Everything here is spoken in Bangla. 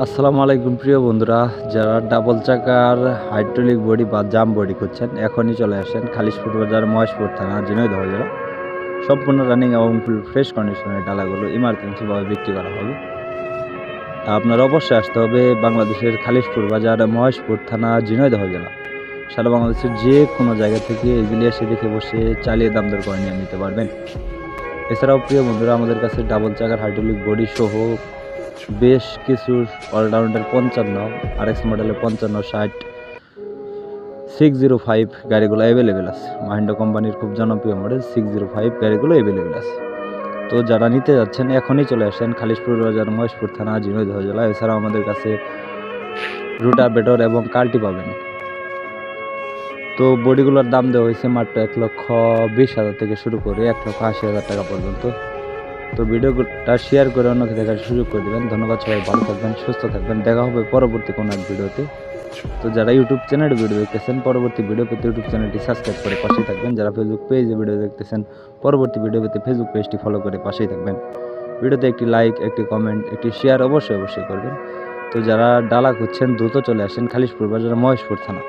আসসালামু আলাইকুম প্রিয় বন্ধুরা, যারা ডাবল চাকার হাইড্রোলিক বডি বা জাম বডি করছেন এখনই চলে আসেন খালিশপুর বাজার, মহেশপুর থানা, ঝিনাইদহ জেলা। সম্পূর্ণ রানিং এবং ফুল ফ্রেশ কন্ডিশনের ডালাগুলো ইমার্জেন্সিভাবে বিক্রি করা হবে। আপনার অবশ্যই আসতে হবে বাংলাদেশের খালিশপুর বাজার, মহেশপুর থানা, ঝিনাইদহ জেলা। সারা বাংলাদেশের যে কোনো জায়গা থেকে এগুলি এসে দেখে বসে চালিয়ে দাম দর করে নিয়ে নিতে পারবেন। এছাড়াও প্রিয় বন্ধুরা, আমাদের কাছে ডাবল চাকার হাইড্রোলিক বডি সহ বেশ কিছু অলরাউন্ডার 55 RX মডেলের 55, 60, 605 গাড়িগুলো অ্যাভেলেবেল আছে। মাহিন্দ্রা কোম্পানির খুব জনপ্রিয় মডেল 605 গাড়িগুলো অ্যাভেলেবেল আছে। তো যারা নিতে যাচ্ছেন এখনই চলে আসেন খালিশপুর বাজার, মহেশপুর থানা, ঝিনাইদহ জেলা। এছাড়াও আমাদের কাছে রোটাভেটর এবং কাল্টি পাবেন। তো বডিগুলোর দাম দেওয়া হয়েছে মাত্র 1,20,000 থেকে শুরু করে 1,80,000 টাকা পর্যন্ত। তো ভিডিওটা শেয়ার করে অন্যকে দেখার সুযোগ করে দেবেন। ধন্যবাদ, সবাই ভালো থাকবেন, সুস্থ থাকবেন। দেখা হবে পরবর্তী কোনো এক ভিডিওতে। তো যারা ইউটিউব চ্যানেলে ভিডিও দেখতেছেন, পরবর্তী ভিডিও পেতে ইউটিউব চ্যানেলটি সাবস্ক্রাইব করে পাশেই থাকবেন। যারা ফেসবুক পেজে ভিডিও দেখতেছেন, পরবর্তী ভিডিও পেতে ফেসবুক পেজটি ফলো করে পাশেই থাকবেন। ভিডিওতে একটি লাইক, একটি কমেন্ট, একটি শেয়ার অবশ্যই করবেন। তো যারা ডালা খুঁজছেন দ্রুত চলে আসেন খালিশপুর বাজার, মহেশপুর থানা।